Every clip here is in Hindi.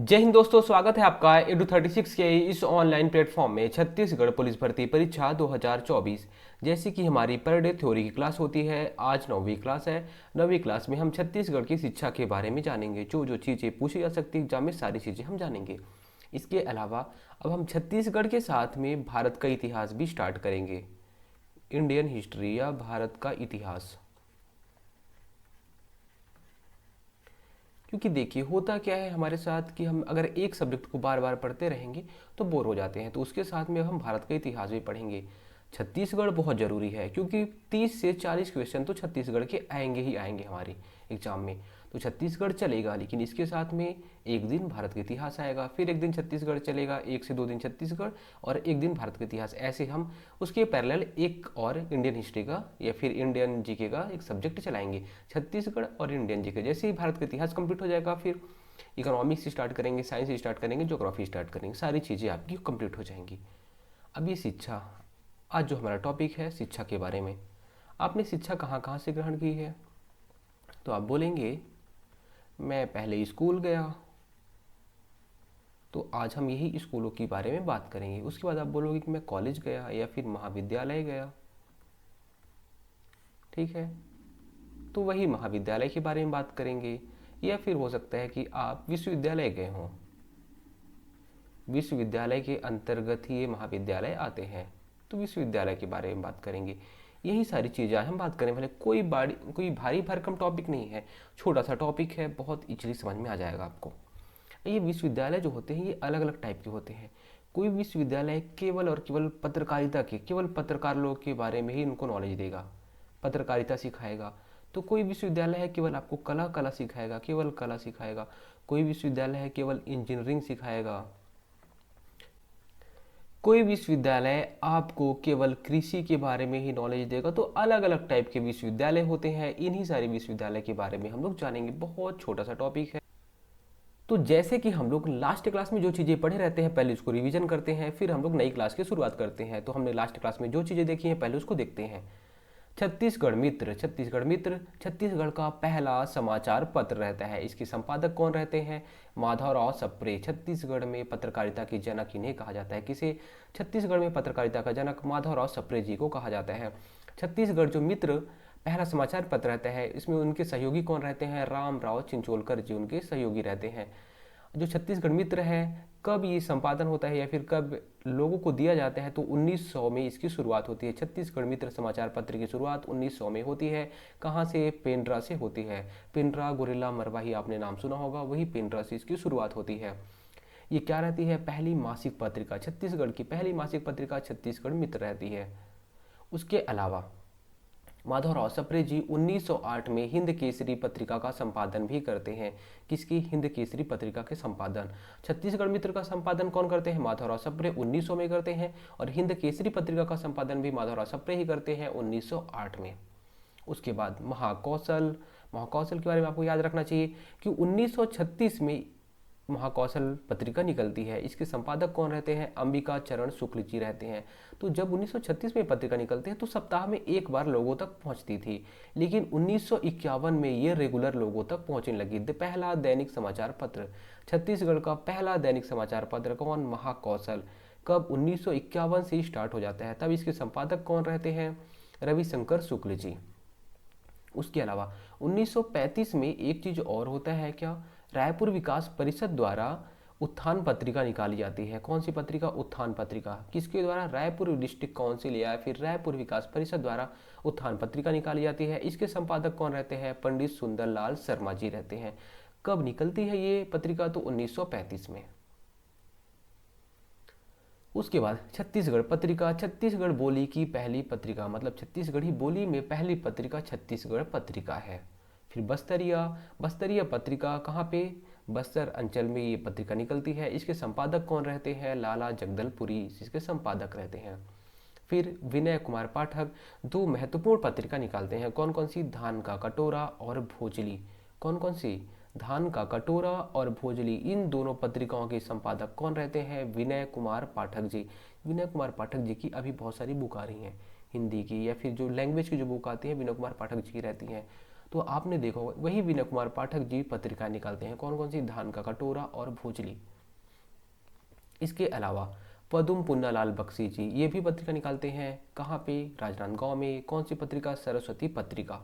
जय हिंद दोस्तों, स्वागत है आपका एडू36 के इस ऑनलाइन प्लेटफॉर्म में। छत्तीसगढ़ पुलिस भर्ती परीक्षा 2024 जैसी कि हमारी पर डे थ्योरी की क्लास होती है। आज 9वीं क्लास है। 9वीं क्लास में हम छत्तीसगढ़ की शिक्षा के बारे में जानेंगे। जो जो चीज़ें पूछी जा सकती है एग्जाम में, सारी चीज़ें हम जानेंगे। इसके अलावा अब हम छत्तीसगढ़ के साथ में भारत का इतिहास भी स्टार्ट करेंगे। इंडियन हिस्ट्री या भारत का इतिहास। क्योंकि देखिए होता क्या है हमारे साथ कि हम अगर एक सब्जेक्ट को बार बार पढ़ते रहेंगे तो बोर हो जाते हैं। तो उसके साथ में हम भारत का इतिहास भी पढ़ेंगे। छत्तीसगढ़ बहुत ज़रूरी है क्योंकि 30 से 40 क्वेश्चन तो छत्तीसगढ़ के आएंगे ही आएंगे हमारे एग्जाम में। तो छत्तीसगढ़ चलेगा, लेकिन इसके साथ में एक दिन भारत का इतिहास आएगा, फिर एक दिन छत्तीसगढ़ चलेगा, 1 से 2 दिन छत्तीसगढ़ और एक दिन भारत का इतिहास। ऐसे हम उसके पैरेलल एक और इंडियन हिस्ट्री का या फिर इंडियन जीके का एक सब्जेक्ट चलाएंगे। छत्तीसगढ़ और इंडियन जीके। जैसे ही भारत का इतिहास कंप्लीट हो जाएगा, फिर इकोनॉमिक्स स्टार्ट करेंगे, साइंस स्टार्ट करेंगे, ज्योग्राफी स्टार्ट करेंगे। सारी चीज़ें आपकी कंप्लीट हो जाएंगी। अब ये शिक्षा, आज जो हमारा टॉपिक है शिक्षा के बारे में। आपने शिक्षा कहाँ कहाँ से ग्रहण की है? तो आप बोलेंगे मैं पहले स्कूल गया। तो आज हम यही स्कूलों के बारे में बात करेंगे। उसके बाद आप बोलोगे कि मैं कॉलेज गया या फिर महाविद्यालय गया। ठीक है, तो वही महाविद्यालय के बारे में बात करेंगे। या फिर हो सकता है कि आप विश्वविद्यालय गए हों। विश्वविद्यालय के अंतर्गत ही ये महाविद्यालय आते हैं, तो विश्वविद्यालय के बारे में बात करेंगे। यही सारी चीज़ें आज हम बात करें वाले। कोई भारी भरकम टॉपिक नहीं है, छोटा सा टॉपिक है, बहुत इजीली समझ में आ जाएगा आपको। ये विश्वविद्यालय जो होते हैं ये अलग अलग टाइप के होते हैं। कोई विश्वविद्यालय केवल और केवल पत्रकारिता के, केवल पत्रकार लोग के बारे में ही उनको नॉलेज देगा, पत्रकारिता सिखाएगा। तो कोई विश्वविद्यालय है केवल आपको कला कला सिखाएगा, केवल कला सिखाएगा। कोई विश्वविद्यालय है केवल इंजीनियरिंग सिखाएगा। कोई विश्वविद्यालय आपको केवल कृषि के बारे में ही नॉलेज देगा। तो अलग अलग टाइप के विश्वविद्यालय होते हैं। इन्हीं सारे विश्वविद्यालय के बारे में हम लोग जानेंगे। बहुत छोटा सा टॉपिक है। तो जैसे कि हम लोग लास्ट क्लास में जो चीज़ें पढ़े रहते हैं पहले उसको रिवीजन करते हैं, फिर हम लोग नई क्लास की शुरुआत करते हैं। तो हमने लास्ट क्लास में जो चीज़ें देखी हैं पहले उसको देखते हैं। छत्तीसगढ़ मित्र। छत्तीसगढ़ मित्र छत्तीसगढ़ का पहला समाचार पत्र रहता है। इसके संपादक कौन रहते हैं? माधवराव सप्रे। छत्तीसगढ़ में पत्रकारिता के जनक इन्हें कहा जाता है। किसे? छत्तीसगढ़ में पत्रकारिता का जनक माधवराव सप्रे जी को कहा जाता है। छत्तीसगढ़ जो मित्र पहला समाचार पत्र रहता है, इसमें उनके सहयोगी कौन रहते हैं? रामराव चिंचोलकर जी उनके सहयोगी रहते हैं। जो छत्तीसगढ़ मित्र है, कब ये संपादन होता है या फिर कब लोगों को दिया जाता है? तो 1900 में इसकी शुरुआत होती है। छत्तीसगढ़ मित्र समाचार पत्र की शुरुआत 1900 में होती है। कहाँ से? पेंड्रा से होती है। पेंड्रा गुरिल्ला मरवाही आपने नाम सुना होगा, वही पेंड्रा से इसकी शुरुआत होती है। ये क्या रहती है? पहली मासिक पत्रिका। छत्तीसगढ़ की पहली मासिक पत्रिका छत्तीसगढ़ मित्र रहती है। उसके अलावा माधवराव सप्रे जी 1908 में हिंद केसरी पत्रिका का संपादन भी करते हैं। किसकी? हिंद केसरी पत्रिका के संपादन। छत्तीसगढ़ मित्र का संपादन कौन करते हैं? माधवराव सप्रे 1900 में करते हैं। और हिंद केसरी पत्रिका का संपादन भी माधवराव सप्रे ही करते हैं 1908 में। उसके बाद महाकौशल। महाकौशल के बारे में आपको याद रखना चाहिए कि 1936 में महाकौशल पत्रिका निकलती है। इसके संपादक कौन रहते हैं? अंबिका चरण शुक्ल जी रहते हैं। तो जब 1936 में पत्रिका निकलती है तो सप्ताह में एक बार लोगों तक पहुंचती थी, लेकिन 1951 में ये रेगुलर लोगों तक पहुंचने लगी। पहला दैनिक समाचार पत्र, छत्तीसगढ़ का पहला दैनिक समाचार पत्र कौन? महाकौशल। कब? 1951 से ही स्टार्ट हो जाता है। तब इसके संपादक कौन रहते हैं? रविशंकर शुक्ल जी। उसके अलावा 1935 में एक चीज़ और होता है क्या? रायपुर विकास परिषद द्वारा उत्थान पत्रिका निकाली जाती है। कौन सी पत्रिका? उत्थान पत्रिका। किसके द्वारा? रायपुर डिस्ट्रिक्ट काउंसिल या फिर रायपुर विकास परिषद द्वारा उत्थान पत्रिका निकाली जाती है। इसके संपादक कौन रहते हैं? पंडित सुंदरलाल शर्मा जी रहते हैं। कब निकलती है ये पत्रिका? तो 1935 में। उसके बाद छत्तीसगढ़ पत्रिका, छत्तीसगढ़ बोली की पहली पत्रिका, मतलब छत्तीसगढ़ी बोली में पहली पत्रिका छत्तीसगढ़ पत्रिका है। फिर बस्तरिया। बस्तरिया पत्रिका कहाँ पे? बस्तर अंचल में ये पत्रिका निकलती है। इसके संपादक कौन रहते हैं? लाला जगदलपुरी इसके संपादक रहते हैं। फिर विनय कुमार पाठक दो महत्वपूर्ण पत्रिका निकालते हैं। कौन कौन सी? धान का कटोरा और भोजली। कौन कौन सी? धान का कटोरा और भोजली। इन दोनों पत्रिकाओं के संपादक कौन रहते हैं? विनय कुमार पाठक जी। विनय कुमार पाठक जी की अभी बहुत सारी बुक आ रही हैं हिंदी की, या फिर जो लैंग्वेज की जो बुक आती है विनय कुमार पाठक जी की रहती हैं। तो आपने देखा होगा वही विनय कुमार पाठक जी पत्रिका निकालते हैं। कौन कौन सी? धान का कटोरा और भोजली। इसके अलावा पदुम पुन्नालाल बख्शी जी ये भी पत्रिका निकालते हैं। कहाँ पे? राजनांदगांव में। कौन सी पत्रिका? सरस्वती पत्रिका।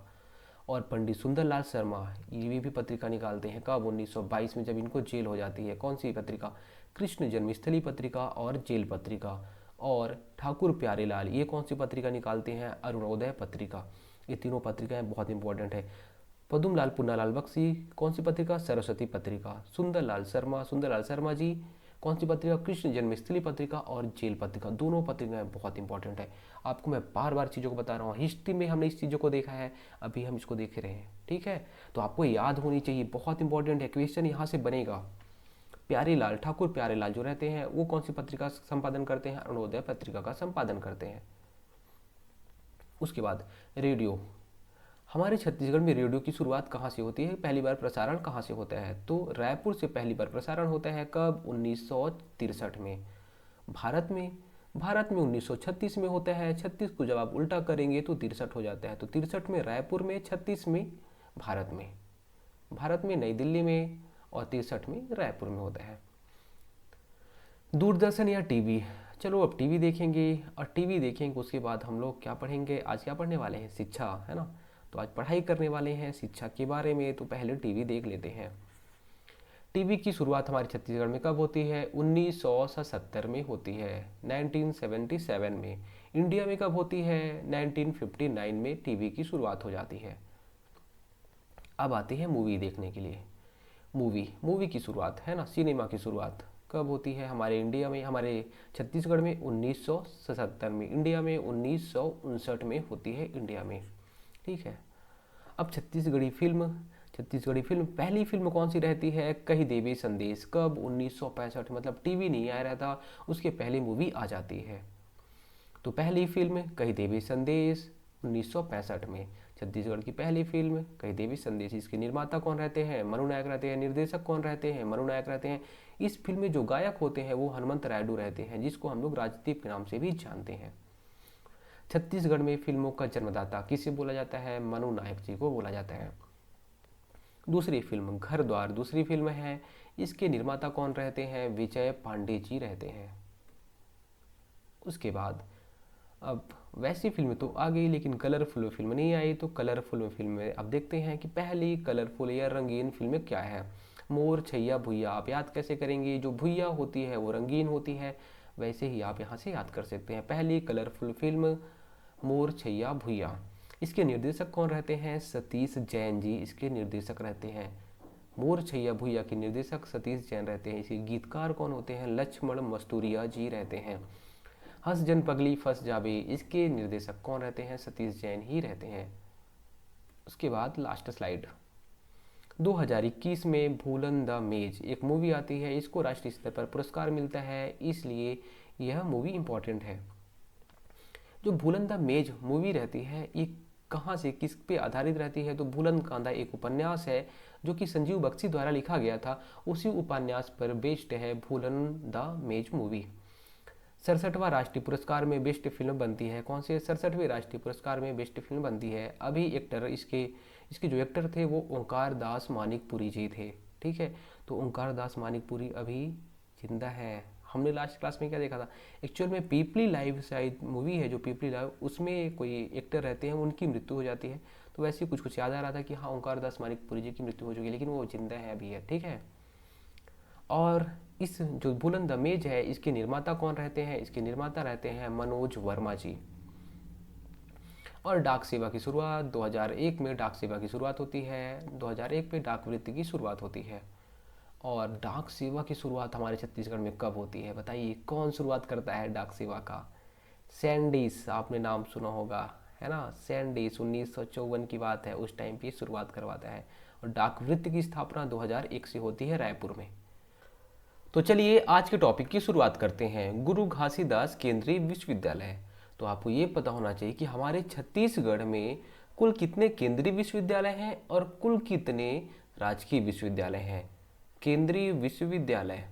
और पंडित सुंदरलाल शर्मा ये भी पत्रिका निकालते हैं। कब? 1922 में, जब इनको जेल हो जाती है। कौन सी पत्रिका? कृष्ण जन्मस्थली पत्रिका और जेल पत्रिका। और ठाकुर प्यारेलाल ये कौन सी पत्रिका निकालते हैं? अरुणोदय पत्रिका। ये तीनों पत्रिकाएं बहुत इंपॉर्टेंट है। पदुमलाल पुन्नालाल बख्शी कौन सी पत्रिका? सरस्वती पत्रिका। सुंदरलाल शर्मा जी कौन सी पत्रिका? कृष्ण जन्मस्थली पत्रिका और जेल पत्रिका। दोनों पत्रिकाएं बहुत इंपॉर्टेंट है। आपको मैं बार बार चीज़ों को बता रहा हूँ, हिस्ट्री में हमने इस चीज़ों को देखा है, अभी हम इसको देख रहे हैं। ठीक है, तो आपको याद होनी चाहिए, बहुत इंपॉर्टेंट है, क्वेश्चन यहाँ से बनेगा। प्यारेलाल, ठाकुर प्यारेलाल जो रहते हैं वो कौन सी पत्रिका संपादन करते हैं? अरुणोदय पत्रिका का संपादन करते हैं। उसके बाद रेडियो। हमारे छत्तीसगढ़ में रेडियो की शुरुआत कहाँ से होती है? पहली बार प्रसारण कहाँ से होता है? तो रायपुर से पहली बार प्रसारण होता है। कब? 1963 में। भारत में 1936 में होता है। 36 को जब आप उल्टा करेंगे तो 63 हो जाता है। तो 63 में रायपुर में, 36 में भारत में नई दिल्ली में, और 63 में रायपुर में होता है। दूरदर्शन या टीवी। चलो अब टीवी देखेंगे, और टीवी देखेंगे उसके बाद हम लोग क्या पढ़ेंगे? आज क्या पढ़ने वाले हैं? शिक्षा, है ना। तो आज पढ़ाई करने वाले हैं शिक्षा के बारे में। तो पहले टीवी देख लेते हैं। टीवी की शुरुआत हमारे छत्तीसगढ़ में कब होती है? 1977 में होती है, 1977 में। इंडिया में कब होती है? 1959 में टीवी की शुरुआत हो जाती है। अब आते हैं मूवी देखने के लिए। मूवी की शुरुआत, है ना, सिनेमा की शुरुआत कब होती है? हमारे इंडिया में, हमारे छत्तीसगढ़ में 1977 में, इंडिया में 1959 में होती है, इंडिया में। ठीक है। अब छत्तीसगढ़ी फिल्म पहली फिल्म कौन सी रहती है? कही देवी संदेश। कब? 1965, मतलब टीवी नहीं आ रहा था, उसके पहले मूवी आ जाती है। तो पहली फिल्म कही देवी संदेश 1965 में, छत्तीसगढ़ की पहली फिल्म कही देवी संदेश। इसके निर्माता कौन रहते हैं? मनु नायक रहते हैं। निर्देशक कौन रहते हैं? मनु नायक रहते हैं। इस फिल्म में जो गायक होते हैं वो हनुमंत रायडू रहते हैं, जिसको हम लोग राजदीप के नाम से भी जानते हैं। छत्तीसगढ़ में फिल्मों का जन्मदाता किसे बोला जाता है? मनु नायक जी को बोला जाता है। दूसरी फिल्म घर द्वार दूसरी फिल्म है। इसके निर्माता कौन रहते हैं? विजय पांडे जी रहते हैं। उसके बाद अब वैसी फिल्म तो आ गई, लेकिन कलरफुल फिल्म नहीं आई। तो कलरफुल फिल्म में अब देखते हैं कि पहली कलरफुल या रंगीन फिल्म क्या है। मोर छैया भुइया। आप याद कैसे करेंगे? जो भुइया होती है वो रंगीन होती है, वैसे ही आप यहाँ से याद कर सकते हैं। पहली कलरफुल फिल्म मोर छैया भुइया। इसके निर्देशक कौन रहते हैं? सतीश जैन जी इसके निर्देशक रहते हैं। मोर छैया भुइया के निर्देशक सतीश जैन रहते हैं। इसके गीतकार कौन होते हैं? लक्ष्मण मस्तूरिया जी रहते हैं। हंस जन पगली फंस जावे इसके निर्देशक कौन रहते हैं? सतीश जैन ही रहते हैं। उसके बाद लास्ट स्लाइड। 2021 में भूलन द मेज एक मूवी आती है। इसको राष्ट्रीय स्तर पर पुरस्कार मिलता है, इसलिए यह मूवी इंपॉर्टेंट है। जो भूलन द मेज मूवी रहती है ये कहाँ से, किस पे आधारित रहती है? तो भूलन कांदा एक उपन्यास है जो कि संजीव बख्शी द्वारा लिखा गया था। उसी उपन्यास पर बेस्ड है भूलन द मेज मूवी। 67वां राष्ट्रीय पुरस्कार में बेस्ट फिल्म बनती है। कौन से? 67वें राष्ट्रीय पुरस्कार में बेस्ट फिल्म बनती है। अभी एक्टर इसके जो एक्टर थे वो ओंकार दास मानिकपुरी जी थे। ठीक है, तो ओंकार दास मानिकपुरी अभी जिंदा है। हमने लास्ट क्लास में क्या देखा था? एक्चुअल में पीपली लाइव शायद मूवी है, जो पीपली लाइव, उसमें कोई एक्टर रहते हैं, उनकी मृत्यु हो जाती है। तो वैसे ही कुछ याद आ रहा था कि हाँ ओंकार दास मानिकपुरी जी की मृत्यु हो चुकी है, लेकिन वो जिंदा है अभी है। ठीक है, और इस जो बुलंद मेज है इसके निर्माता कौन रहते हैं? इसके निर्माता रहते हैं मनोज वर्मा जी। और डाक सेवा की शुरुआत 2001 में डाक सेवा की शुरुआत होती है। 2001 में डाक वृत्ति की शुरुआत होती है। और डाक सेवा की शुरुआत हमारे छत्तीसगढ़ में कब होती है? बताइए कौन शुरुआत करता है डाक सेवा का? सैंडिस, आपने नाम सुना होगा, है ना। सैंडिस 1954 की बात है, उस टाइम पे शुरुआत करवाता है। और डाक वृत्ति की स्थापना 2001 से होती है रायपुर में। तो चलिए आज के टॉपिक की शुरुआत करते हैं। गुरु घासीदास केंद्रीय विश्वविद्यालय। तो आपको ये पता होना चाहिए कि हमारे छत्तीसगढ़ में कुल कितने केंद्रीय विश्वविद्यालय हैं और कुल कितने राजकीय विश्वविद्यालय हैं। केंद्रीय विश्वविद्यालय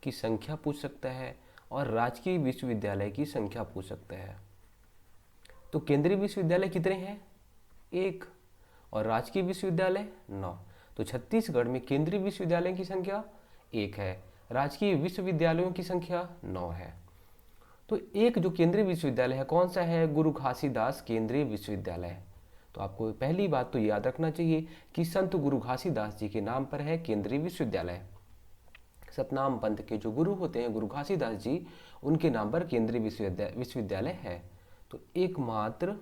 की संख्या पूछ सकता है और राजकीय विश्वविद्यालय की संख्या पूछ सकता है। तो केंद्रीय विश्वविद्यालय कितने हैं? एक। और राजकीय विश्वविद्यालय 9। तो छत्तीसगढ़ में केंद्रीय विश्वविद्यालय की संख्या 1 है, राजकीय विश्वविद्यालयों की संख्या 9 है। तो एक जो केंद्रीय विश्वविद्यालय है कौन सा है, गुरु घासीदास केंद्रीय विश्वविद्यालय। तो आपको पहली बात तो याद रखना चाहिए कि संत गुरु घासीदास जी के नाम पर है केंद्रीय विश्वविद्यालय। सतनाम पंथ के जो गुरु होते हैं गुरु घासीदास जी, उनके नाम पर केंद्रीय विश्वविद्यालय है। तो एकमात्र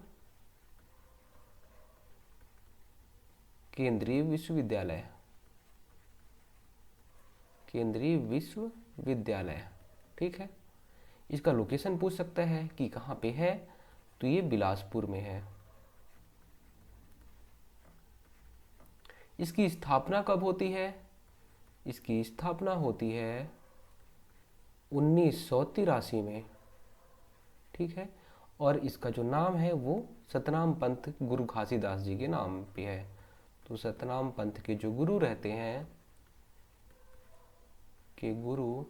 केंद्रीय विश्वविद्यालय, केंद्रीय विश्वविद्यालय, ठीक है। इसका लोकेशन पूछ सकता है कि कहाँ पे है, तो ये बिलासपुर में है। इसकी स्थापना कब होती है, इसकी स्थापना होती है 1983 में, ठीक है। और इसका जो नाम है वो सतनाम पंथ गुरु घासीदास जी के नाम पे है। तो सतनाम पंथ के जो गुरु रहते हैं के गुरु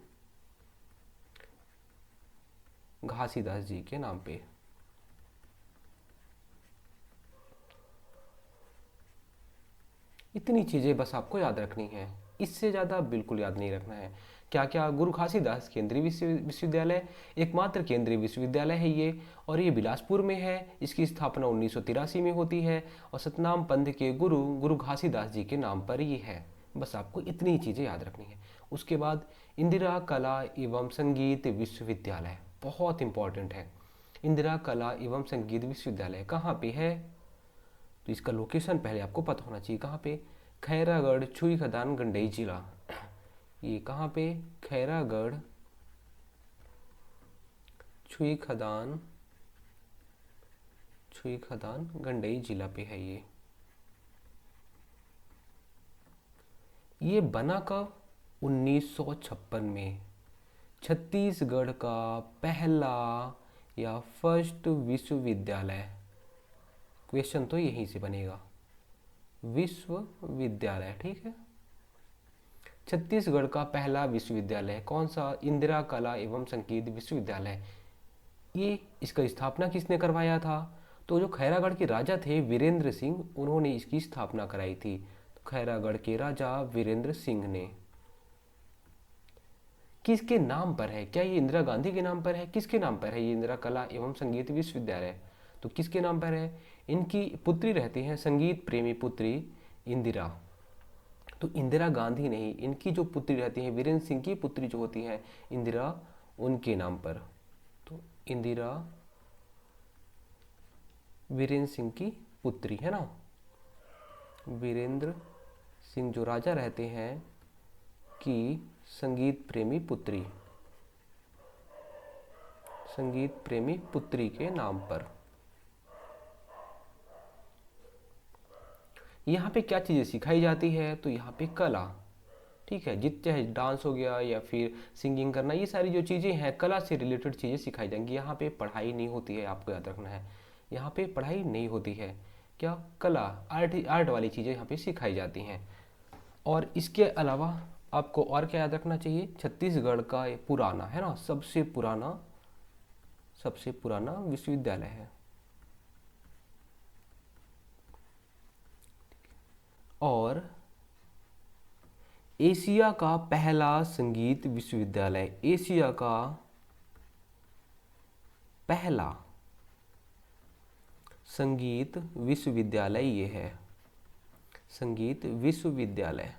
घासीदास जी के नाम पे। इतनी चीजें बस आपको याद रखनी है, इससे ज्यादा बिल्कुल याद नहीं रखना है। क्या क्या, गुरु घासीदास केंद्रीय विश्वविद्यालय एकमात्र केंद्रीय विश्वविद्यालय है ये, और ये बिलासपुर में है। इसकी स्थापना 1983 में होती है और सतनाम पंथ के गुरु गुरु घासीदास जी के नाम पर ये है। बस आपको इतनी ही चीज़ें याद रखनी है। उसके बाद इंदिरा कला एवं संगीत विश्वविद्यालय, बहुत इंपॉर्टेंट है। इंदिरा कला एवं संगीत विश्वविद्यालय कहाँ पे है, तो इसका लोकेशन पहले आपको पता होना चाहिए। कहाँ पे, खैरागढ़, छुई खदान, गंडई जिला। ये कहाँ पे, खैरागढ़, छुई खदान, गंडई जिला पे है ये बना कब, 1956 में। छत्तीसगढ़ का पहला या फर्स्ट विश्वविद्यालय, क्वेश्चन तो यहीं से बनेगा, विश्वविद्यालय, ठीक है। छत्तीसगढ़ का पहला विश्वविद्यालय कौन सा, इंदिरा कला एवं संगीत विश्वविद्यालय। ये इसका स्थापना किसने करवाया था, तो जो खैरागढ़ के राजा थे वीरेंद्र सिंह, उन्होंने इसकी स्थापना कराई थी। तो खैरागढ़ के राजा वीरेंद्र सिंह ने। किसके नाम पर है, क्या ये इंदिरा गांधी के नाम पर है, किसके नाम पर है ये इंदिरा कला एवं संगीत विश्वविद्यालय, तो किसके नाम पर है, इनकी पुत्री रहती हैं संगीत प्रेमी पुत्री इंदिरा। तो इंदिरा गांधी नहीं, इनकी जो पुत्री रहती है वीरेंद्र सिंह की पुत्री जो होती है इंदिरा, उनके नाम पर। तो इंदिरा वीरेंद्र सिंह की पुत्री है ना, वीरेंद्र सिंह जो राजा रहते हैं की संगीत प्रेमी पुत्री, संगीत प्रेमी पुत्री के नाम पर। यहाँ पे क्या चीज़ें सिखाई जाती है, तो यहाँ पे कला, ठीक है, चाहे डांस हो गया या फिर सिंगिंग करना, ये सारी जो चीज़ें हैं कला से रिलेटेड चीज़ें सिखाई जाएंगी। यहाँ पे पढ़ाई नहीं होती है, आपको याद रखना है, यहाँ पे पढ़ाई नहीं होती है। क्या, कला, आर्ट वाली चीज़ें यहाँ पे सिखाई जाती हैं। और इसके अलावा आपको और क्या याद रखना चाहिए, छत्तीसगढ़ का पुराना है ना, सबसे पुराना विश्वविद्यालय है। और एशिया का पहला संगीत विश्वविद्यालय, एशिया का पहला संगीत विश्वविद्यालय ये है, संगीत विश्वविद्यालय।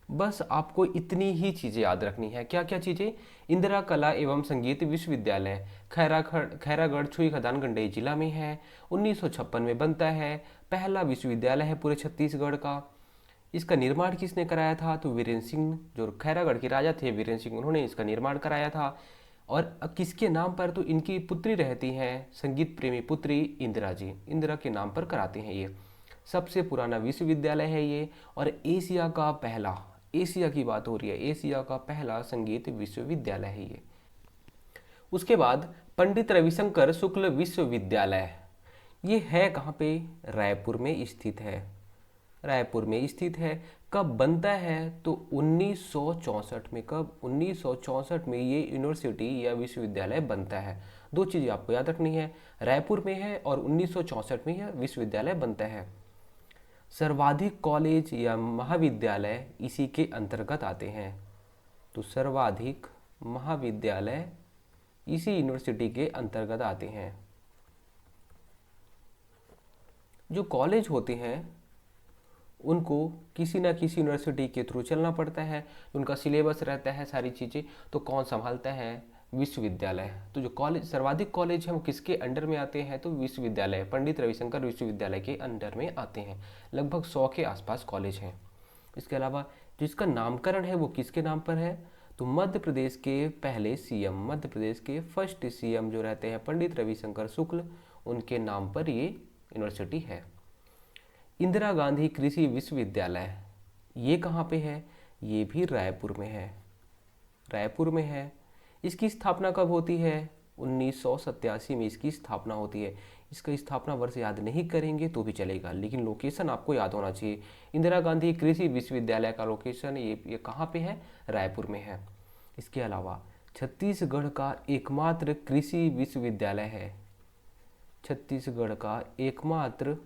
बस आपको इतनी ही चीजें याद रखनी है। क्या क्या चीजें, इंदिरा कला एवं संगीत विश्वविद्यालय खैरागढ़, छुई खदान, गंडई जिला में है। 1956 में बनता है, पहला विश्वविद्यालय है पूरे छत्तीसगढ़ का। इसका निर्माण किसने कराया था, तो वीरेंद्र सिंह, जो खैरागढ़ के राजा थे वीरेंद्र सिंह, उन्होंने इसका निर्माण कराया था। और किसके नाम पर, तो इनकी पुत्री रहती हैं संगीत प्रेमी पुत्री इंदिरा जी, इंदिरा के नाम पर कराते हैं ये। सबसे पुराना विश्वविद्यालय है ये, और एशिया का पहला, एशिया की बात हो रही है, एशिया का पहला संगीत विश्वविद्यालय है ये। उसके बाद पंडित रविशंकर शुक्ल विश्वविद्यालय, ये है कहाँ पे, रायपुर में स्थित है, रायपुर में स्थित है। कब बनता है, तो 1964 में। कब, 1964 में ये यूनिवर्सिटी या विश्वविद्यालय बनता है। दो चीज़ें आपको याद रखनी है, रायपुर में है और 1964 में यह विश्वविद्यालय बनता है। सर्वाधिक कॉलेज या महाविद्यालय इसी के अंतर्गत आते हैं। तो सर्वाधिक महाविद्यालय इसी यूनिवर्सिटी के अंतर्गत आते हैं। जो कॉलेज होते हैं उनको किसी ना किसी यूनिवर्सिटी के थ्रू चलना पड़ता है, उनका सिलेबस रहता है, सारी चीज़ें, तो कौन संभालता है? विश्वविद्यालय। तो जो कॉलेज, सर्वाधिक कॉलेज हैं वो किसके अंडर में आते हैं? तो विश्वविद्यालय, पंडित रविशंकर विश्वविद्यालय के अंडर में आते हैं। लगभग 100 के आसपास कॉलेज हैं। इसके अलावा जिसका नामकरण है वो किसके नाम पर है? तो मध्य प्रदेश के पहले सीएम, मध्य प्रदेश के फर्स्ट सीएम जो रहते हैं पंडित रविशंकर शुक्ल, उनके नाम पर ये यूनिवर्सिटी है। इंदिरा गांधी कृषि विश्वविद्यालय, ये कहाँ पे है? ये भी रायपुर में है, रायपुर में है। इसकी स्थापना कब होती है? 1987 में इसकी स्थापना होती है। इसका स्थापना वर्ष याद नहीं करेंगे तो भी चलेगा, लेकिन लोकेशन आपको याद होना चाहिए। इंदिरा गांधी कृषि विश्वविद्यालय का लोकेशन ये कहाँ पे है? रायपुर में है। इसके अलावा छत्तीसगढ़ का एकमात्र कृषि विश्वविद्यालय है, छत्तीसगढ़ का एकमात्र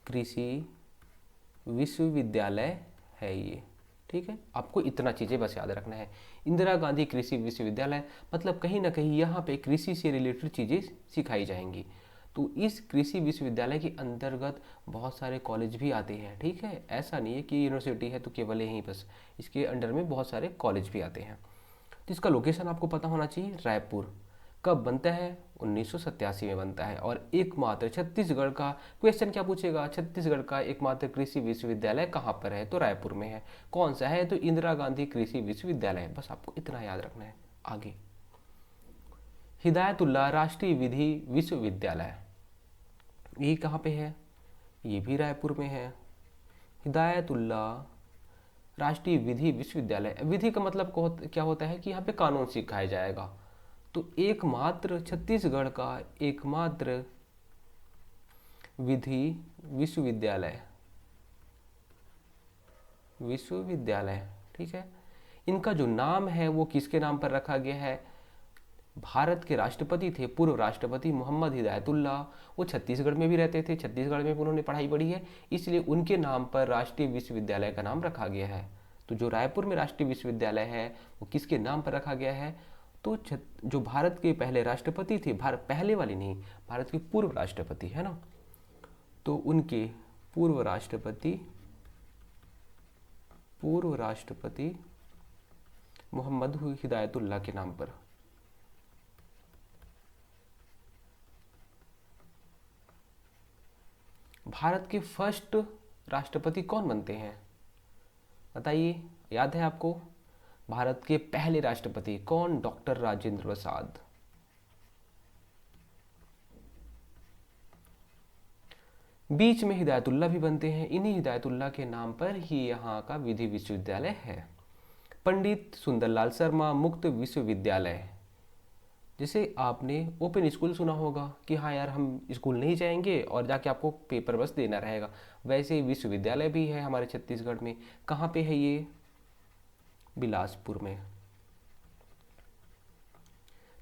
कृषि विश्वविद्यालय है ये। ठीक है, आपको इतना चीज़ें बस याद रखना है। इंदिरा गांधी कृषि विश्वविद्यालय मतलब कहीं ना कहीं यहाँ पे कृषि से रिलेटेड चीज़ें सिखाई जाएंगी। तो इस कृषि विश्वविद्यालय के अंतर्गत बहुत सारे कॉलेज भी आते हैं। ठीक है, ऐसा नहीं है कि यूनिवर्सिटी है तो केवल यहीं, बस इसके अंडर में बहुत सारे कॉलेज भी आते हैं। तो इसका लोकेशन आपको पता होना चाहिए, रायपुर। कब बनता है? 1987 में बनता है। और एकमात्र छत्तीसगढ़ का, क्वेश्चन क्या पूछेगा? छत्तीसगढ़ का एकमात्र कृषि विश्वविद्यालय कहाँ पर है? तो रायपुर में है। कौन सा है? तो इंदिरा गांधी कृषि विश्वविद्यालय। बस आपको इतना याद रखना है। आगे, हिदायतुल्लाह राष्ट्रीय विधि विश्वविद्यालय, ये कहाँ पे है? ये भी रायपुर में है। हिदायतुल्लाह राष्ट्रीय विधि विश्वविद्यालय, विधि का मतलब क्या होता है कि यहाँ पे कानून सिखाया जाएगा। तो एकमात्र छत्तीसगढ़ का एकमात्र विधि विश्वविद्यालय, विश्वविद्यालय। ठीक है, इनका जो नाम है वो किसके नाम पर रखा गया है? भारत के राष्ट्रपति थे, पूर्व राष्ट्रपति मोहम्मद हिदायतुल्लाह, वो छत्तीसगढ़ में भी रहते थे, छत्तीसगढ़ में भी उन्होंने पढ़ाई पढ़ी है, इसलिए उनके नाम पर राष्ट्रीय विश्वविद्यालय का नाम रखा गया है। तो जो रायपुर में राष्ट्रीय विश्वविद्यालय है वो किसके नाम पर रखा गया है? तो जो भारत के पहले राष्ट्रपति थे, भारत पहले वाले नहीं, भारत के पूर्व राष्ट्रपति है ना, तो उनके पूर्व राष्ट्रपति मोहम्मद हिदायतुल्लाह के नाम पर। भारत के फर्स्ट राष्ट्रपति कौन बनते हैं? बताइए, याद है आपको? भारत के पहले राष्ट्रपति कौन? डॉक्टर राजेंद्र प्रसाद। बीच में हिदायतुल्लाह भी बनते हैं, इन्हीं हिदायतुल्लाह के नाम पर ही यहाँ का विधि विश्वविद्यालय है। पंडित सुंदरलाल शर्मा मुक्त विश्वविद्यालय, जैसे आपने ओपन स्कूल सुना होगा कि हाँ यार हम स्कूल नहीं जाएंगे और जाके आपको पेपर बस देना रहेगा, वैसे ही विश्वविद्यालय भी है हमारे छत्तीसगढ़ में। कहाँ पे है ये? बिलासपुर में।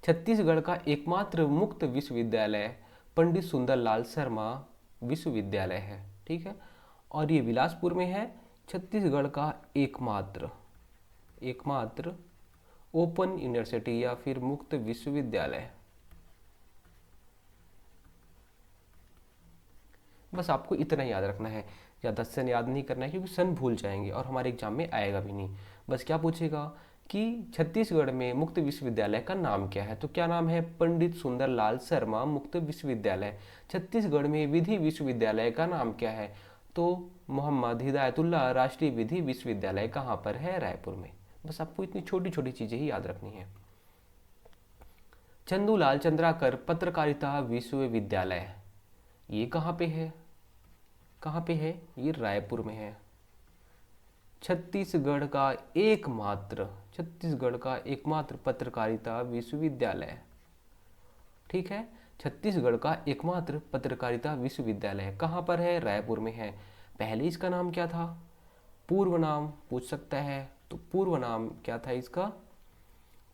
छत्तीसगढ़ का एकमात्र मुक्त विश्वविद्यालय पंडित सुंदरलाल शर्मा विश्वविद्यालय है। ठीक है, और ये बिलासपुर में है। छत्तीसगढ़ का एकमात्र ओपन यूनिवर्सिटी या फिर मुक्त विश्वविद्यालय। बस आपको इतना याद रखना है, ज़्यादा सन याद नहीं करना है क्योंकि सन भूल जाएंगे और हमारे एग्जाम में आएगा भी नहीं। बस क्या पूछेगा कि छत्तीसगढ़ में मुक्त विश्वविद्यालय का नाम क्या है? तो क्या नाम है? पंडित सुंदरलाल शर्मा मुक्त विश्वविद्यालय। छत्तीसगढ़ में विधि विश्वविद्यालय का नाम क्या है? तो मोहम्मद हिदायतुल्लाह राष्ट्रीय विधि विश्वविद्यालय कहाँ पर है? रायपुर में। बस आपको इतनी छोटी छोटी चीज़ें ही याद रखनी है। चंदूलाल चंद्राकर पत्रकारिता विश्वविद्यालय, ये कहाँ पे है? कहाँ पे है? ये रायपुर में है। छत्तीसगढ़ का एकमात्र पत्रकारिता विश्वविद्यालय। ठीक है, छत्तीसगढ़ का एकमात्र पत्रकारिता विश्वविद्यालय कहाँ पर है? रायपुर में है। पहले इसका नाम क्या था? पूर्व नाम पूछ सकता है, तो पूर्व नाम क्या था इसका?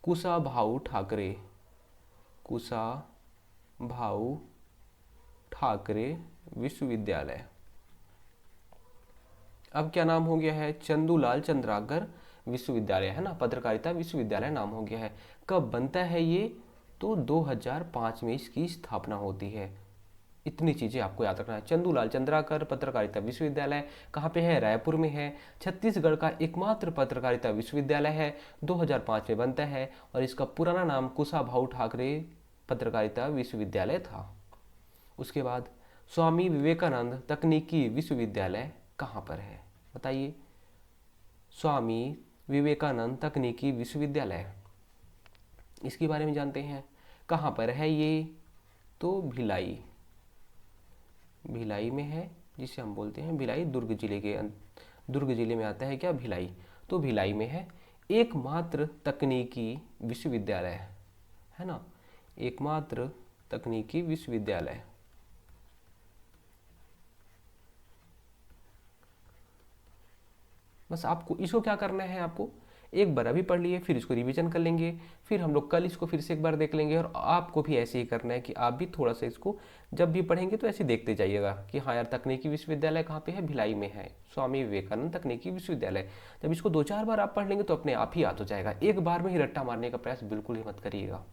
कुशाभाऊ ठाकरे। कुशाभाऊ ठाकरे विश्वविद्यालय। अब क्या नाम हो गया है? चंदूलाल चंद्राकर विश्वविद्यालय, है ना, पत्रकारिता विश्वविद्यालय नाम हो गया है। कब बनता है ये? तो 2005 में इसकी स्थापना होती है। इतनी चीज़ें आपको याद रखना है। चंदूलाल चंद्राकर पत्रकारिता विश्वविद्यालय कहाँ पे है? रायपुर में है। छत्तीसगढ़ का एकमात्र पत्रकारिता विश्वविद्यालय है, 2005 में बनता है, और इसका पुराना नाम कुशाभाऊ ठाकरे पत्रकारिता विश्वविद्यालय था। उसके बाद स्वामी विवेकानंद तकनीकी विश्वविद्यालय कहाँ पर है? बताइए। स्वामी विवेकानंद तकनीकी विश्वविद्यालय, इसके बारे में जानते हैं। कहाँ पर है ये? तो भिलाई, भिलाई में है, जिसे हम बोलते हैं भिलाई, दुर्ग जिले के दुर्ग जिले में आता है क्या? भिलाई। तो भिलाई में है। एकमात्र तकनीकी विश्वविद्यालय, है ना, एकमात्र तकनीकी विश्वविद्यालय। बस आपको इसको क्या करना है, आपको एक बार अभी पढ़ लिए, फिर इसको रिवीजन कर लेंगे, फिर हम लोग कल इसको फिर से एक बार देख लेंगे। और आपको भी ऐसे ही करना है कि आप भी थोड़ा सा इसको जब भी पढ़ेंगे तो ऐसे देखते जाइएगा कि हाँ यार, तकनीकी विश्वविद्यालय कहाँ पे है? भिलाई में है, स्वामी विवेकानंद तकनीकी विश्वविद्यालय। जब इसको 2-4 बार आप पढ़ लेंगे तो अपने आप ही याद हो जाएगा। एक बार में ही रट्टा मारने का प्रयास बिल्कुल ही मत करिएगा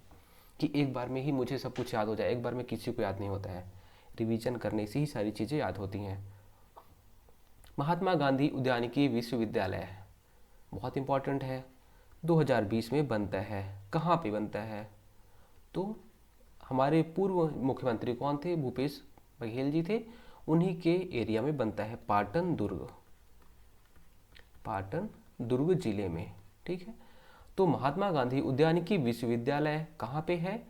कि एक बार में ही मुझे सब कुछ याद हो जाए। एक बार में किसी को याद नहीं होता है, रिविजन करने से ही सारी चीज़ें याद होती हैं। महात्मा गांधी उद्यानिकी विश्वविद्यालय बहुत इंपॉर्टेंट है, 2020 में बनता है। कहाँ पे बनता है? तो हमारे पूर्व मुख्यमंत्री कौन थे? भूपेश बघेल जी थे, उन्हीं के एरिया में बनता है, पाटन दुर्ग, पाटन दुर्ग जिले में। ठीक है, तो महात्मा गांधी उद्यानिकी विश्वविद्यालय कहाँ पे है?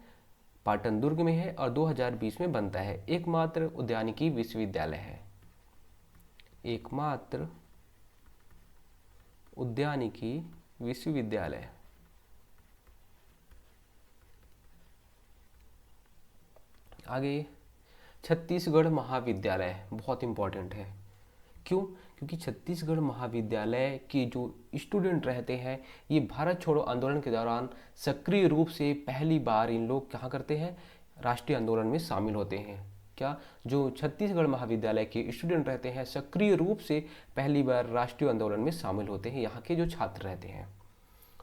पाटन दुर्ग में है, और 2020 में बनता है। एकमात्र उद्यानिकी विश्वविद्यालय है, एकमात्र उद्यानिकी विश्वविद्यालय। आगे छत्तीसगढ़ महाविद्यालय बहुत इंपॉर्टेंट है। क्यों? क्योंकि छत्तीसगढ़ महाविद्यालय के जो स्टूडेंट रहते हैं, ये भारत छोड़ो आंदोलन के दौरान सक्रिय रूप से पहली बार इन लोग क्या करते हैं? राष्ट्रीय आंदोलन में शामिल होते हैं। क्या? जो छत्तीसगढ़ महाविद्यालय के स्टूडेंट रहते हैं, सक्रिय रूप से पहली बार राष्ट्रीय आंदोलन में शामिल होते हैं, यहाँ के जो छात्र रहते हैं।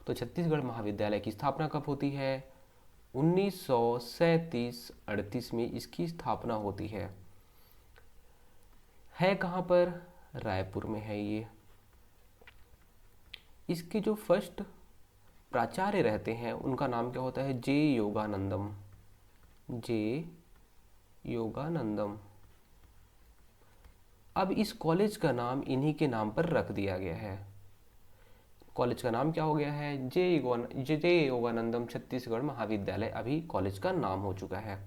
तो छत्तीसगढ़ महाविद्यालय की स्थापना कब होती है? 1937-38 में इसकी स्थापना होती है। कहाँ पर? रायपुर में है ये। इसके जो फर्स्ट प्राचार्य रहते हैं उनका नाम क्या होता है? जे योगानंदम, जे योगानंदम। अब इस कॉलेज का नाम इन्हीं के नाम पर रख दिया गया है। कॉलेज का नाम क्या हो गया है? जे योगानंदम छत्तीसगढ़ महाविद्यालय अभी कॉलेज का नाम हो चुका है।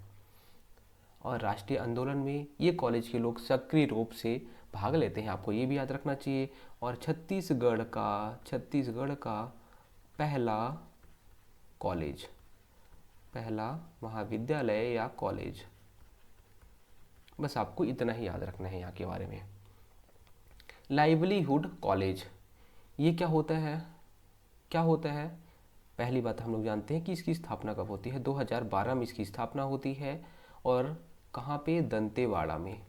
और राष्ट्रीय आंदोलन में ये कॉलेज के लोग सक्रिय रूप से भाग लेते हैं, आपको ये भी याद रखना चाहिए। और छत्तीसगढ़ का पहला कॉलेज, पहला महाविद्यालय या कॉलेज, बस आपको इतना ही याद रखना है यहाँ के बारे में। लाइवलीहुड कॉलेज, ये क्या होता है? क्या होता है? पहली बात हम लोग जानते हैं कि इसकी स्थापना कब होती है? 2012 में इसकी स्थापना होती है। और कहाँ पे? दंतेवाड़ा में।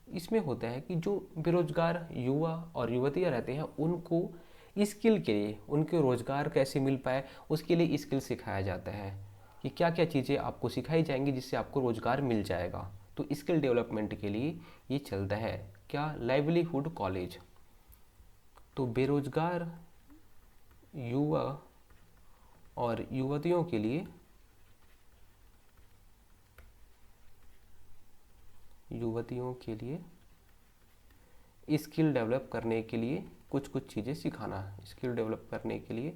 इसमें होता है कि जो बेरोजगार युवा और युवतियाँ रहते हैं, उनको स्किल के लिए, उनके रोजगार कैसे मिल पाए उसके लिए स्किल सिखाया जाता है कि क्या क्या चीज़ें आपको सिखाई जाएंगी जिससे आपको रोजगार मिल जाएगा। तो स्किल डेवलपमेंट के लिए ये चलता है। क्या? Livelihood college. तो बेरोजगार युवा और युवतियों के लिए, स्किल डेवलप करने के लिए कुछ कुछ चीज़ें सिखाना, स्किल डेवलप करने के लिए।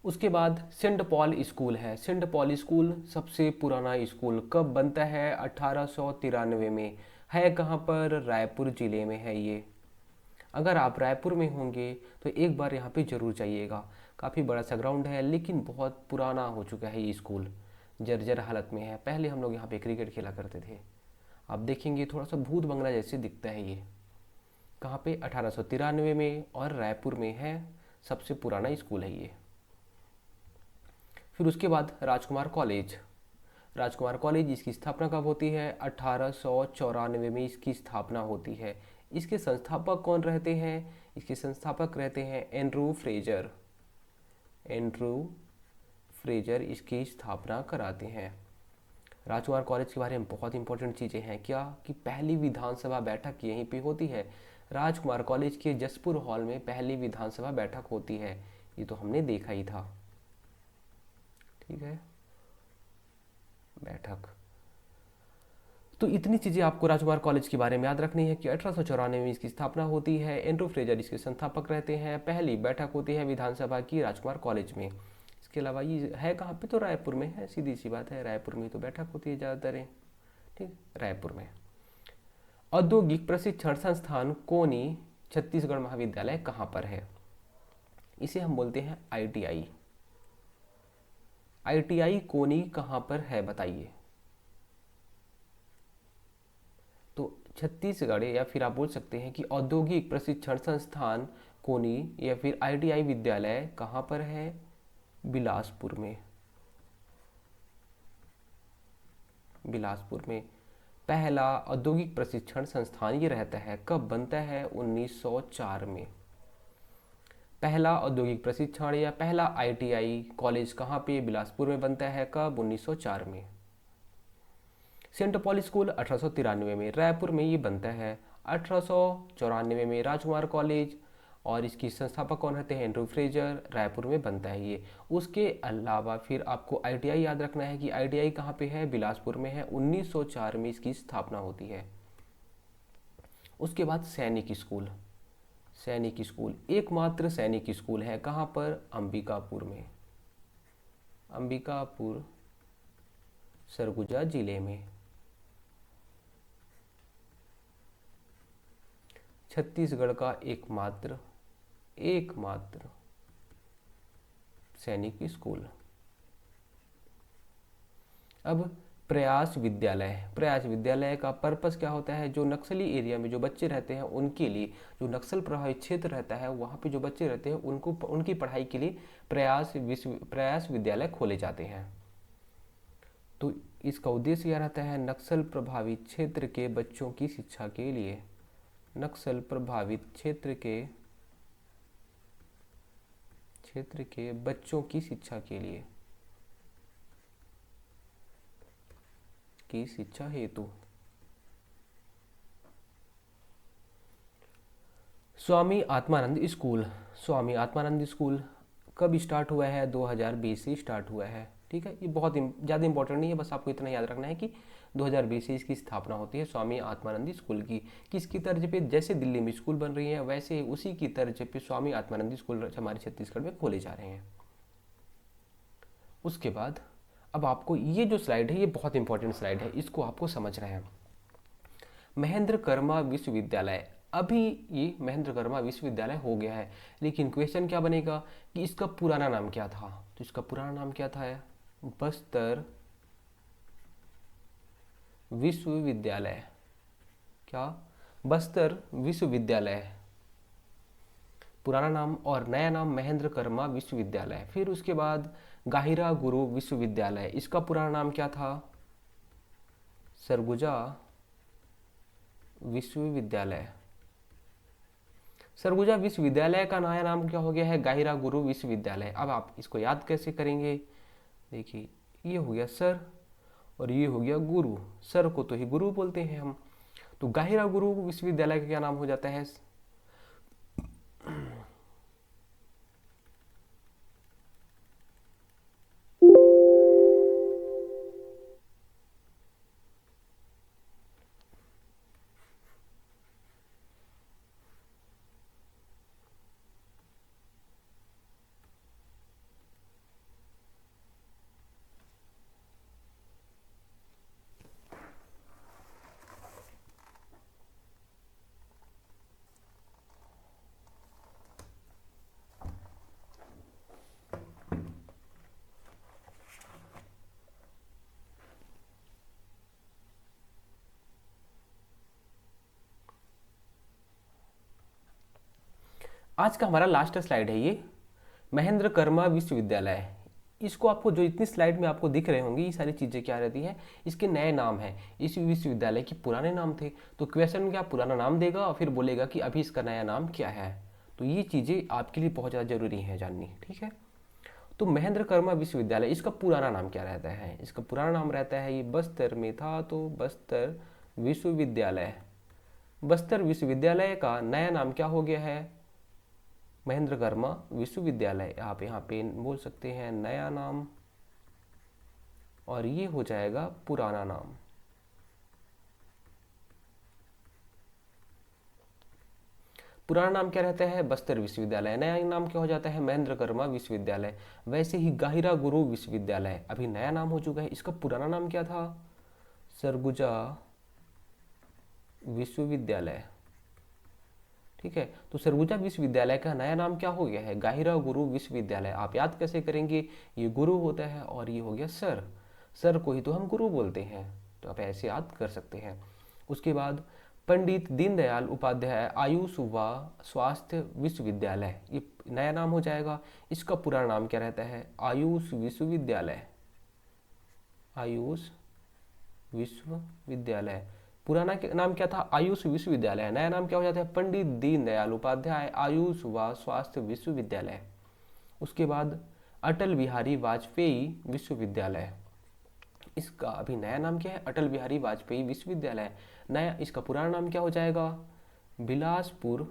उसके बाद सेंट पॉल स्कूल है। सेंट पॉल स्कूल सबसे पुराना स्कूल कब बनता है? 1893 में। है कहाँ पर? रायपुर जिले में है ये। अगर आप रायपुर में होंगे तो एक बार यहाँ पे जरूर जाइएगा। काफ़ी बड़ा सा ग्राउंड है, लेकिन बहुत पुराना हो चुका है ये स्कूल, जर्जर हालत में है। पहले हम लोग यहाँ पे क्रिकेट खेला करते थे। आप देखेंगे थोड़ा सा भूत बंगला जैसे दिखता है ये। कहाँ पे? 1893 में, और रायपुर में है, सबसे पुराना स्कूल है ये। फिर उसके बाद राजकुमार कॉलेज। राजकुमार कॉलेज, इसकी स्थापना कब होती है? 1894 में इसकी स्थापना होती है। इसके संस्थापक कौन रहते हैं? इसके संस्थापक रहते हैं एंड्रू फ्रेजर। एंड्रू फ्रेजर इसकी स्थापना कराते हैं। राजकुमार कॉलेज के बारे में बहुत इंपॉर्टेंट चीज़ें हैं क्या, कि पहली विधानसभा बैठक यहीं पे होती है। राजकुमार कॉलेज के जसपुर हॉल में पहली विधानसभा बैठक होती है। ये तो हमने देखा ही था। ठीक है, बैठक। तो इतनी चीज़ें आपको राजकुमार कॉलेज के बारे में याद रखनी है कि 1894 में इसकी स्थापना होती है, एंड्रू फ्रेजर इसके संस्थापक रहते हैं, पहली बैठक होती है विधानसभा की राजकुमार कॉलेज में। इसके अलावा ये है कहाँ पे? तो रायपुर में है, सीधी सी बात है, रायपुर में तो बैठक होती है ज़्यादातर। ठीक, रायपुर में। औद्योगिक प्रशिक्षण संस्थान कोनी छत्तीसगढ़ महाविद्यालय कहाँ पर है? इसे हम बोलते हैं ITI। ITI कोनी कहाँ पर है बताइए? तो छत्तीसगढ़, या फिर आप बोल सकते हैं कि औद्योगिक प्रशिक्षण संस्थान कोनी या फिर ITI विद्यालय कहाँ पर है? बिलासपुर में। बिलासपुर में पहला औद्योगिक प्रशिक्षण संस्थान ये रहता है, कब बनता है? 1904 में। पहला औद्योगिक प्रशिक्षण या पहला ITI कॉलेज कहाँ पे? बिलासपुर में बनता है, कब? 1904 में। सेंट पॉल स्कूल 1893 में रायपुर में ये बनता है। 1894 में राजकुमार कॉलेज, और इसकी संस्थापक कौन रहते हैं? एंड्रू फ्रेजर, रायपुर में बनता है ये। उसके अलावा फिर आपको ITI याद रखना है कि ITI कहाँ पे है? बिलासपुर में है। 1904 में इसकी स्थापना होती है। उसके बाद सैनिक स्कूल। सैनिक स्कूल एकमात्र सैनिक स्कूल है, कहाँ पर? अंबिकापुर में। अंबिकापुर सरगुजा जिले में। छत्तीसगढ़ का एकमात्र सैनिक स्कूल। अब प्रयास विद्यालय। प्रयास विद्यालय का पर्पस क्या होता है? जो नक्सली एरिया में जो बच्चे रहते हैं उनके लिए, जो नक्सल प्रभावित क्षेत्र रहता है वहाँ पे जो बच्चे रहते हैं उनको उनकी पढ़ाई के लिए प्रयास विद्यालय खोले जाते हैं। तो इसका उद्देश्य क्या रहता है? नक्सल प्रभावित क्षेत्र के बच्चों की शिक्षा के लिए, नक्सल प्रभावित क्षेत्र के बच्चों की शिक्षा के लिए, की शिक्षा हेतु। स्वामी आत्मानंद स्कूल। स्वामी आत्मानंद स्कूल कब स्टार्ट हुआ है? 2020 से स्टार्ट हुआ है। ठीक है, ये बहुत ज़्यादा इंपॉर्टेंट नहीं है, बस आपको इतना याद रखना है कि 2020 से इसकी स्थापना होती है स्वामी आत्मानंद स्कूल की। किसकी तर्ज पे? जैसे दिल्ली में स्कूल बन रही है वैसे ही उसी की तर्ज पे स्वामी आत्मानंद स्कूल हमारे छत्तीसगढ़ में खोले जा रहे हैं। उसके बाद अब आपको ये जो स्लाइड है ये बहुत इंपॉर्टेंट स्लाइड है, इसको आपको समझना है। महेंद्र कर्मा विश्वविद्यालय, अभी ये महेंद्र कर्मा विश्वविद्यालय हो गया है, लेकिन क्वेश्चन क्या बनेगा कि इसका पुराना नाम क्या था? तो इसका पुराना नाम क्या था? बस्तर विश्वविद्यालय। क्या? बस्तर विश्वविद्यालय पुराना नाम, और नया नाम महेंद्र कर्मा विश्वविद्यालय। फिर उसके बाद गाहिरा गुरु विश्वविद्यालय, इसका पुराना नाम क्या था? सरगुजा विश्वविद्यालय। सरगुजा विश्वविद्यालय का नया नाम क्या हो गया है? गाहिरा गुरु विश्वविद्यालय। अब आप इसको याद कैसे करेंगे? देखिए, ये हो गया सर और ये हो गया गुरु। सर को तो ही गुरु बोलते हैं हम, तो गाहिरा गुरु विश्वविद्यालय का क्या नाम हो जाता है? आज का हमारा लास्ट स्लाइड है ये, महेंद्र कर्मा विश्वविद्यालय, इसको आपको जो इतनी स्लाइड में आपको दिख रहे होंगे ये सारी चीज़ें क्या रहती है, इसके नए नाम हैं। इस विश्वविद्यालय के पुराने नाम थे। तो क्वेश्चन में क्या पुराना नाम देगा और फिर बोलेगा कि अभी इसका नया नाम क्या है। तो ये चीज़ें आपके लिए बहुत ज़्यादा जरूरी है जाननी, ठीक है। तो महेंद्र कर्मा विश्वविद्यालय, इसका पुराना नाम क्या रहता है, इसका पुराना नाम रहता है, ये बस्तर में था तो बस्तर विश्वविद्यालय। बस्तर विश्वविद्यालय का नया नाम क्या हो गया है, महेंद्र कर्मा विश्वविद्यालय। आप यहाँ पे बोल सकते हैं नया नाम और ये हो जाएगा पुराना नाम। पुराना नाम क्या रहता है, बस्तर विश्वविद्यालय। नया नाम क्या हो जाता है, महेंद्र कर्मा विश्वविद्यालय। वैसे ही गाहिरा गुरु विश्वविद्यालय अभी नया नाम हो चुका है। इसका पुराना नाम क्या था, सरगुजा विश्वविद्यालय, ठीक है। तो सरगुजा विश्वविद्यालय का नया नाम क्या हो गया है, गाहिरा गुरु विश्वविद्यालय। आप याद कैसे करेंगे, ये गुरु होता है और ये हो गया सर, सर को ही तो हम गुरु बोलते हैं, तो आप ऐसे याद कर सकते हैं। उसके बाद पंडित दीनदयाल उपाध्याय आयुष व स्वास्थ्य विश्वविद्यालय, ये नया नाम हो जाएगा। इसका पुराना नाम क्या रहता है, आयुष विश्वविद्यालय, आयुष विश्वविद्यालय। पुराना नाम क्या था, आयुष विश्वविद्यालय। नया नाम क्या हो जाता है, पंडित दीनदयाल उपाध्याय आयुष व स्वास्थ्य विश्वविद्यालय। उसके बाद अटल बिहारी वाजपेयी विश्वविद्यालय, इसका अभी नया नाम क्या है, अटल बिहारी वाजपेयी विश्वविद्यालय। नया, इसका पुराना नाम क्या हो जाएगा, बिलासपुर,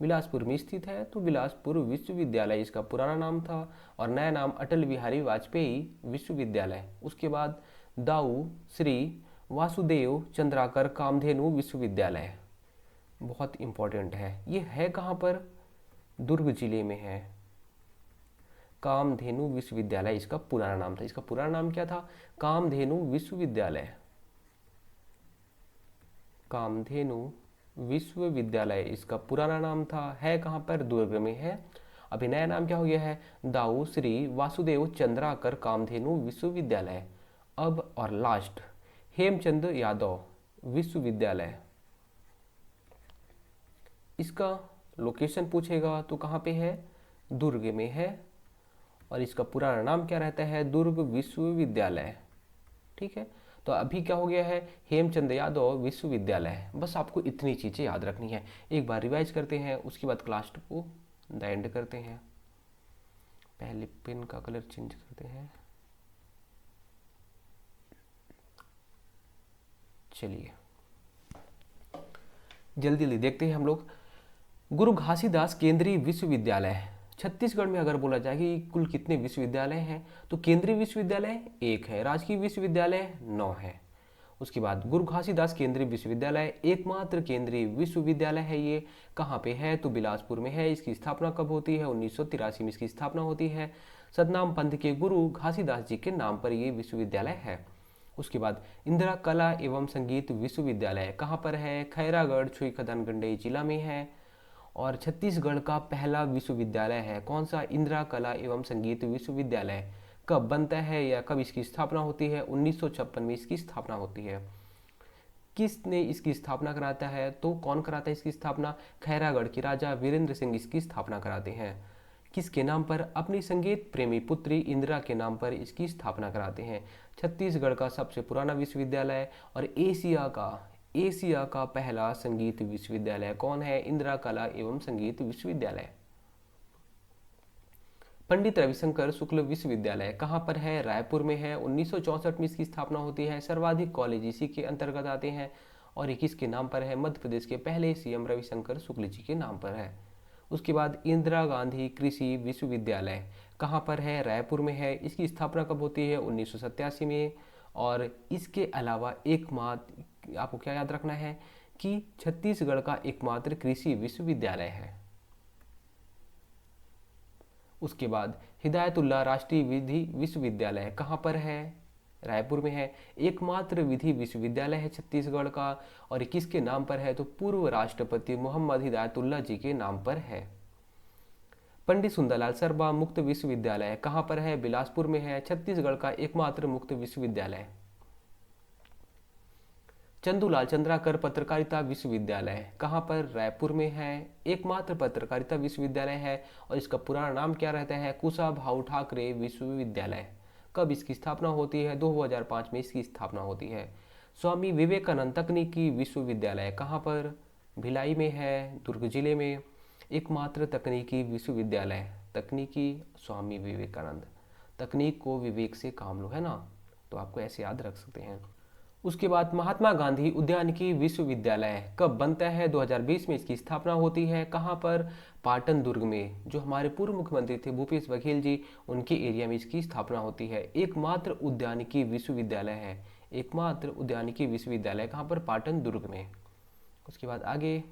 बिलासपुर में स्थित है तो बिलासपुर विश्वविद्यालय इसका पुराना नाम था और नया नाम अटल बिहारी वाजपेयी विश्वविद्यालय। उसके बाद दाऊ श्री वासुदेव चंद्राकर कामधेनु विश्वविद्यालय, बहुत इंपॉर्टेंट है। ये है कहाँ पर, दुर्ग जिले में है। कामधेनु विश्वविद्यालय इसका पुराना नाम था। इसका पुराना नाम क्या था, कामधेनु विश्वविद्यालय, कामधेनु विश्वविद्यालय इसका पुराना नाम था। है कहाँ पर, दुर्ग में है। अभी नया नाम क्या हो गया है, दाऊ श्री वासुदेव चंद्राकर कामधेनु विश्वविद्यालय। अब और लास्ट, हेमचंद यादव विश्वविद्यालय, इसका लोकेशन पूछेगा तो कहाँ पे है, दुर्ग में है और इसका पुराना नाम क्या रहता है, दुर्ग विश्वविद्यालय, ठीक है। तो अभी क्या हो गया है, हेमचंद यादव विश्वविद्यालय। बस आपको इतनी चीज़ें याद रखनी है। एक बार रिवाइज करते हैं, उसके बाद क्लास को द एंड करते हैं। पहले पेन का कलर चेंज करते हैं। चलिए जल्दी जल्दी देखते हैं हम लोग। गुरु घासीदास केंद्रीय विश्वविद्यालय, छत्तीसगढ़ में अगर बोला जाए कि कुल कितने विश्वविद्यालय हैं तो केंद्रीय विश्वविद्यालय 1 है, राजकीय विश्वविद्यालय 9 है। उसके बाद गुरु घासीदास केंद्रीय विश्वविद्यालय एकमात्र केंद्रीय विश्वविद्यालय है। ये कहाँ पे है तो बिलासपुर में है। इसकी स्थापना कब होती है, 1983 में इसकी स्थापना होती है। सतनाम पंथ के गुरु घासीदास जी के नाम पर ये विश्वविद्यालय है। उसके बाद इंदिरा कला एवं संगीत विश्वविद्यालय कहाँ पर है, खैरागढ़ छुईखदान जिला में है और छत्तीसगढ़ का पहला विश्वविद्यालय है। कौन सा, इंदिरा कला एवं संगीत विश्वविद्यालय। कब बनता है या कब इसकी स्थापना होती है, 1956 में इसकी स्थापना होती है। किसने इसकी स्थापना कराता है तो कौन कराता है इसकी स्थापना, खैरागढ़ के राजा वीरेंद्र सिंह इसकी स्थापना कराते हैं। किसके नाम पर, अपनी संगीत प्रेमी पुत्री इंदिरा के नाम पर इसकी स्थापना कराते हैं। छत्तीसगढ़ का सबसे पुराना विश्वविद्यालय और एशिया का पहला संगीत विश्वविद्यालय कौन है, इंदिरा कला एवं संगीत विश्वविद्यालय। पंडित रविशंकर शुक्ल विश्वविद्यालय कहाँ पर है, रायपुर में है। 1964 में इसकी स्थापना होती है। सर्वाधिक कॉलेज इसी के अंतर्गत आते हैं और 21 के नाम पर है, मध्य प्रदेश के पहले सीएम रविशंकर शुक्ल जी के नाम पर है। उसके बाद इंदिरा गांधी कृषि विश्वविद्यालय कहाँ पर है, रायपुर में है। इसकी स्थापना कब होती है, 1987 में। और इसके अलावा एकमात्र, आपको क्या याद रखना है कि छत्तीसगढ़ का एकमात्र कृषि विश्वविद्यालय है। उसके बाद हिदायतुल्लाह राष्ट्रीय विधि विश्वविद्यालय कहाँ पर है, रायपुर में है। एकमात्र विधि विश्वविद्यालय है छत्तीसगढ़ का और किसके नाम पर है तो पूर्व राष्ट्रपति मोहम्मद हिदायतुल्लाह जी के नाम पर है। पंडित सुंदरलाल सरबा मुक्त विश्वविद्यालय कहाँ पर है, बिलासपुर में है। छत्तीसगढ़ का एकमात्र मुक्त विश्वविद्यालय। चंदूलाल चंद्राकर पत्रकारिता विश्वविद्यालय कहाँ पर? रायपुर में है। एकमात्र पत्रकारिता विश्वविद्यालय है और इसका पुराना नाम क्या रहता है? कुशाभाऊ ठाकरे विश्वविद्यालय। कब इसकी स्थापना होती है? 2005 में इसकी स्थापना होती है। स्वामी विवेकानंद तकनीकी विश्वविद्यालय कहाँ पर? भिलाई में है, दुर्ग जिले में। एकमात्र तकनीकी विश्वविद्यालय, तकनीकी स्वामी विवेकानंद। तकनीक को विवेक से काम लो, है ना, तो आपको ऐसे याद रख सकते हैं। उसके बाद महात्मा गांधी उद्यानिकी विश्वविद्यालय कब बनता है? 2020 में इसकी स्थापना होती है। कहाँ पर? पाटन दुर्ग में। जो हमारे पूर्व मुख्यमंत्री थे भूपेश बघेल जी, उनके एरिया में इसकी स्थापना होती है। एकमात्र उद्यानिकी विश्वविद्यालय है, एकमात्र उद्यानिकी विश्वविद्यालय कहाँ पर? पाटन दुर्ग में। उसके बाद आगे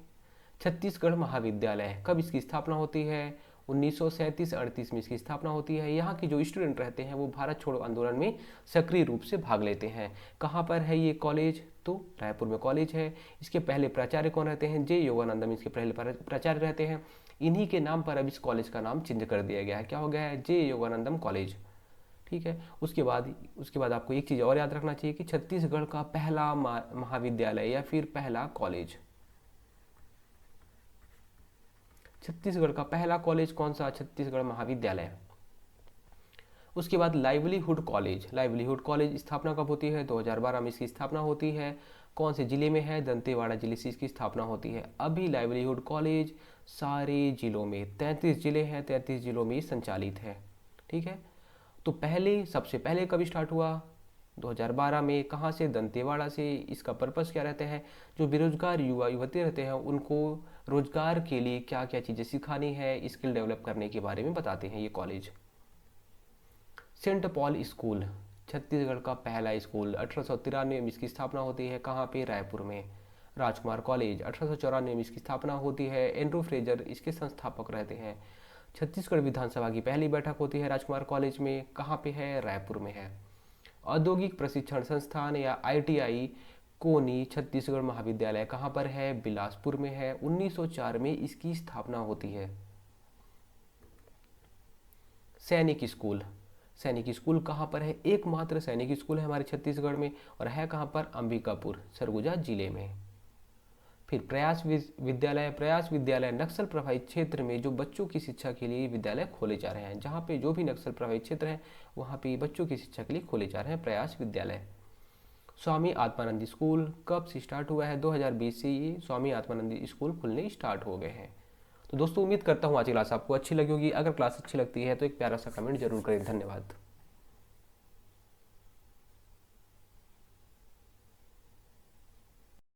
छत्तीसगढ़ महाविद्यालय कब इसकी स्थापना होती है? 1937-38 में इसकी स्थापना होती है। यहाँ के जो स्टूडेंट रहते हैं वो भारत छोड़ो आंदोलन में सक्रिय रूप से भाग लेते हैं। कहाँ पर है ये कॉलेज? तो रायपुर में कॉलेज है। इसके पहले प्राचार्य कौन रहते हैं? जे योगानंदम इसके पहले प्राचार्य रहते हैं। इन्हीं के नाम पर अब इस कॉलेज का नाम चेंज कर दिया गया है। क्या हो गया है? जे योगानंदम कॉलेज। ठीक है। उसके बाद आपको एक चीज़ और याद रखना चाहिए कि छत्तीसगढ़ का पहला महाविद्यालय या फिर पहला कॉलेज, छत्तीसगढ़ का पहला कॉलेज कौन सा? छत्तीसगढ़ महाविद्यालय। उसके बाद लाइवलीहुड कॉलेज, लाइवलीहुड कॉलेज स्थापना कब होती है? 2012 में इसकी स्थापना होती है। कौन से जिले में है? दंतेवाड़ा जिले से इसकी स्थापना होती है। अभी लाइवलीहुड कॉलेज सारे जिलों में, 33 जिले हैं, 33 जिलों में संचालित है। ठीक है। तो सबसे पहले कब स्टार्ट हुआ? 2012 में। कहाँ से? दंतेवाड़ा से। इसका पर्पस क्या रहता है? जो बेरोजगार युवा युवती रहते हैं उनको रोजगार के लिए क्या क्या चीज़ें सिखानी है, स्किल डेवलप करने के बारे में बताते हैं ये college. Saint Paul school Chhattisgarh का पहला स्कूल, 1893 में इसकी स्थापना होती है। कहाँ पे? रायपुर में। राजकुमार कॉलेज 1894 में इसकी स्थापना होती है। एंड्रू फ्रेजर इसके संस्थापक रहते हैं। छत्तीसगढ़ विधानसभा की पहली बैठक होती है राजकुमार कॉलेज में। कहाँ पे है? रायपुर में है। औद्योगिक प्रशिक्षण संस्थान या ITI कोनी छत्तीसगढ़ महाविद्यालय कहाँ पर है? बिलासपुर में है। 1904 में इसकी स्थापना होती है। सैनिक स्कूल, सैनिक स्कूल कहाँ पर है? एकमात्र सैनिक स्कूल है हमारे छत्तीसगढ़ में और है कहाँ पर? अंबिकापुर, सरगुजा जिले में। फिर प्रयास विद्यालय, प्रयास विद्यालय नक्सल प्रभावित क्षेत्र में जो बच्चों की शिक्षा के लिए विद्यालय खोले जा रहे हैं, जहाँ पे जो भी नक्सल प्रभावित क्षेत्र है वहाँ पे बच्चों की शिक्षा के लिए खोले जा रहे हैं प्रयास विद्यालय। स्वामी आत्मानंद स्कूल कब से स्टार्ट हुआ है? 2020 से ये स्वामी आत्मानंद स्कूल खुलने स्टार्ट हो गए हैं। तो दोस्तों उम्मीद करता हूँ आज की क्लास आपको अच्छी लगी होगी। अगर क्लास अच्छी लगती है तो एक प्यारा सा कमेंट जरूर करें। धन्यवाद।